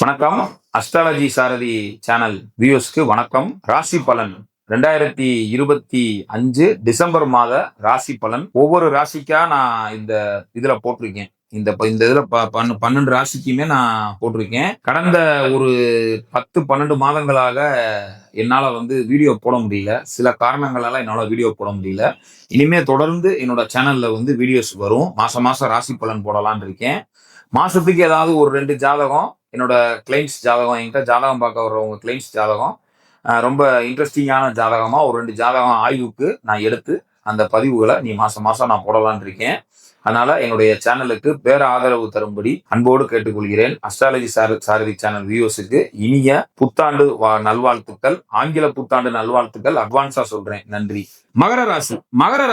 வணக்கம். அஸ்ட்ராலஜி சாரதி சேனல் வியூஸ்க்கு வணக்கம். ராசி பலன் 2025 டிசம்பர் மாத ராசி பலன். ஒவ்வொரு ராசிக்கா நான் இந்த இதுல போட்டிருக்கேன். இந்த இதுல 12 ராசிக்குமே நான் போட்டிருக்கேன். கடந்த ஒரு 10-12 மாதங்களாக என்னால வீடியோ போட முடியல. சில காரணங்களால என்னால வீடியோ போட முடியல. இனிமே தொடர்ந்து என்னோட சேனல்ல வீடியோஸ் வரும். மாசம் ராசி பலன் போடலான்னு இருக்கேன். மாசத்துக்கு ஏதாவது ஒரு 2 ஜாதகம் என்னோட கிளைண்ட்ஸ் ஜாதகம், என்கிட்ட ஜாதகம் பார்க்க வர்றவங்க கிளைண்ட்ஸ் ஜாதகம் ரொம்ப இன்ட்ரெஸ்டிங்கான ஜாதகமா ஒரு 2 ஜாதகம் ஆய்வுக்கு நான் எடுத்து அந்த பதிவுகளை மாசம் நான் போடலான் இருக்கேன். அதனால என்னுடைய சேனலுக்கு பேர ஆதரவு தரும்படி அன்போடு கேட்டுக்கொள்கிறேன். அஸ்ட்ராலஜி சாரதி சேனல் வியூவர்ஸுக்கு இனிய புத்தாண்டு நல்வாழ்த்துக்கள், ஆங்கில புத்தாண்டு நல்வாழ்த்துக்கள் அட்வான்ஸா சொல்றேன். நன்றி. மகர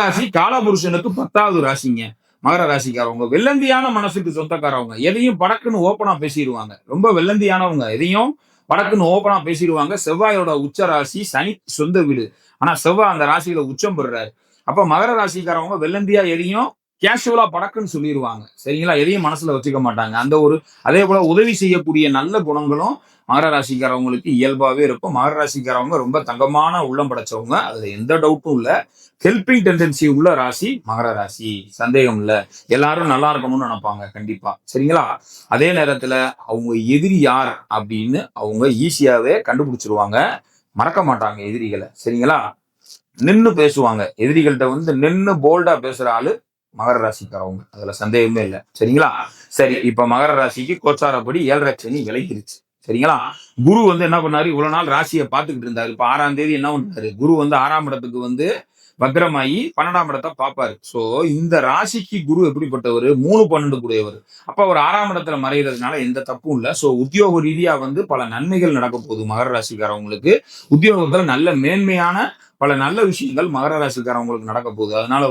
ராசி காலபுருஷனுக்கு 10வது ராசிங்க. மகர ராசிக்காரவங்க வெள்ளந்தியான மனசுக்கு சொந்தக்காரவங்க. எதையும் படக்குன்னு ஓப்பனா பேசிடுவாங்க. ரொம்ப வெள்ளந்தியானவங்க. எதையும் படக்குன்னு ஓப்பனா பேசிடுவாங்க. செவ்வாயோட உச்ச ராசி, சனி சொந்த வீடு. ஆனா செவ்வாய் அந்த ராசியில உச்சம் பெறுறாரு. அப்ப மகர ராசிக்காரவங்க வெள்ளந்தியா எதையும் கேஷுவலா படக்குன்னு சொல்லிடுவாங்க. சரிங்களா? எதையும் மனசுல வச்சுக்க மாட்டாங்க. அதே போல உதவி செய்யக்கூடிய நல்ல குணங்களும் மகர ராசிக்காரவங்களுக்கு இயல்பாவே இருக்கும். மகர ராசிக்காரவங்க ரொம்ப தங்கமான உள்ளம் படைச்சவங்க. அதுல எந்த டவுட்டும் இல்ல. ஹெல்பிங் டெண்டன்சி உள்ள ராசி மகர ராசி, சந்தேகம் இல்ல. எல்லாரும் நல்லா இருக்கணும்னு நினைப்பாங்க கண்டிப்பா. சரிங்களா? அதே நேரத்துல அவங்க எதிரி யார் அப்படின்னு அவங்க ஈஸியாவே கண்டுபிடிச்சிருவாங்க. மறக்க மாட்டாங்க எதிரிகளை. சரிங்களா? நின்னு பேசுவாங்க. எதிரிகள்கிட்ட நின்னு போல்டா பேசுற ஆளு மகர ராசிக்காரவங்க. அதுல சந்தேகமே இல்லை. சரிங்களா? சரி, இப்ப மகர ராசிக்கு கோச்சாரப்படி 7.5 சனி விலகிருச்சு. சரிங்களா? குரு என்ன பண்ணாரு, இவ்வளவு நாள் ராசியை பார்த்துக்கிட்டு இருந்தாரு. இப்ப 6ஆம் தேதி என்ன பண்ணாரு, குரு 6ஆம் இடத்துக்கு வக்ரமாயி 12ஆம் இடத்தை பார்ப்பாரு. சோ இந்த ராசிக்கு குரு எப்படிப்பட்டவர், 3-12 கூடியவர். அப்ப அவர் 6ஆம் இடத்துல மறைகிறதுனால எந்த தப்பும் இல்லை. சோ உத்தியோக ரீதியா பல நன்மைகள் நடக்க போகுது. மகர ராசிக்காரவங்களுக்கு உத்தியோகத்துல நல்ல மேன்மையான பல நல்ல விஷயங்கள் மகர ராசிக்காரவங்களுக்கு நடக்க போகுது. அதனால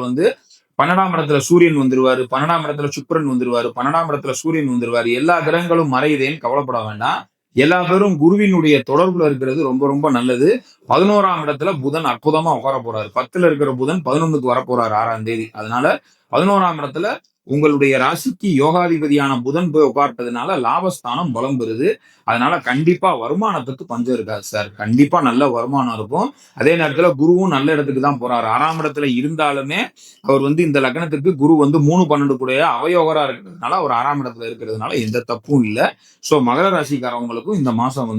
12ஆம் இடத்துல சூரியன் வந்துருவாரு, 12ஆம் இடத்துல சுக்கிரன் வந்துருவாரு, 12ஆம் இடத்துல சூரியன் வந்துருவாரு. எல்லா கிரகங்களும் மறையுதேன்னு கவலைப்பட வேண்டாம். எல்லா பேரும் குருவினுடைய தொடர்புல இருக்கிறது ரொம்ப ரொம்ப நல்லது. 11ஆம் இடத்துல புதன் அற்புதமா உட்கார போறாரு. 10ல இருக்கிற புதன் 11க்கு வரப்போறாரு 6ஆம் தேதி. அதனால 11ஆம் இடத்துல உங்களுடைய ராசிக்கு யோகாதிபதியான புதன் போய் உட்கார்ட்டதுனால லாபஸ்தானம் பலம் பெறுது. அதனால கண்டிப்பா வருமானத்துக்கு பஞ்சம் இருக்காது சார். கண்டிப்பா நல்ல வருமானம் இருக்கும். அதே நேரத்துல குருவும் நல்ல இடத்துக்கு தான் போறாரு. 6ஆம் இடத்துல இருந்தாலுமே அவர் இந்த லக்னத்துக்கு குரு 3-12 கூடிய அவயோகரா இருக்கிறதுனால அவர் 6ஆம் இடத்துல இருக்கிறதுனால எந்த தப்பும் இல்லை. சோ மகர ராசிக்காரவங்களுக்கும் இந்த மாசம்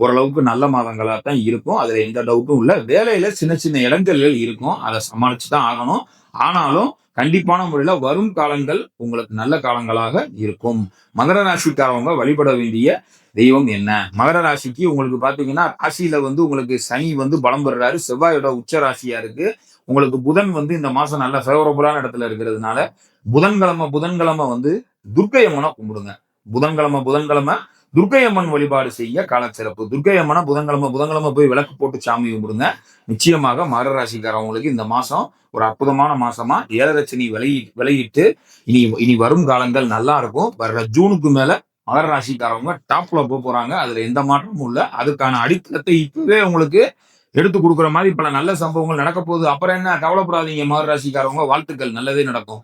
ஓரளவுக்கு நல்ல மாதங்களா தான் இருக்கும். அதுல எந்த டவுட்டும் இல்லை. வேலையில சின்ன சின்ன இடங்கள்கள் இருக்கும். அதை சமாளிச்சுதான் ஆகணும். ஆனாலும் கண்டிப்பான முறையில வரும் காலங்கள் உங்களுக்கு நல்ல காலங்களாக இருக்கும். மகர ராசிக்காரவங்க வழிபட வேண்டிய தெய்வம் என்ன? மகர ராசிக்கு உங்களுக்கு பாத்தீங்கன்னா ராசியில உங்களுக்கு சனி பலம் பெறுறாரு. செவ்வாயோட உச்ச ராசியா இருக்கு. உங்களுக்கு புதன் இந்த மாசம் நல்ல ஃபேவரபுளான இடத்துல இருக்கிறதுனால புதன்கிழமை துர்க்கையம்மனை கும்பிடுங்க. புதன்கிழமை துர்க்கையம்மன் வழிபாடு செய்ய காலச்சிறப்பு. துர்க்கையம்மனை புதன்கிழமை போய் விளக்கு போட்டு சாமி கும்பிடுங்க. நிச்சயமாக மகர ராசிக்காரவங்களுக்கு இந்த மாசம் ஒரு அற்புதமான மாசமா 7.5 சனி விலகிட்டு இனி வரும் காலங்கள் நல்லா இருக்கும். வர்ற ஜூனுக்கு மேல மகர ராசிக்காரவங்க டாப்ல போறாங்க. அதுல எந்த மாற்றமும் இல்லை. அதுக்கான அடித்தளத்தை இப்பவே உங்களுக்கு எடுத்து கொடுக்குற மாதிரி பல நல்ல சம்பவங்கள் நடக்க போகுது. அப்புறம் என்ன, கவலைப்படாதீங்க மகர ராசிக்காரவங்க. வாழ்த்துக்கள், நல்லதே நடக்கும்.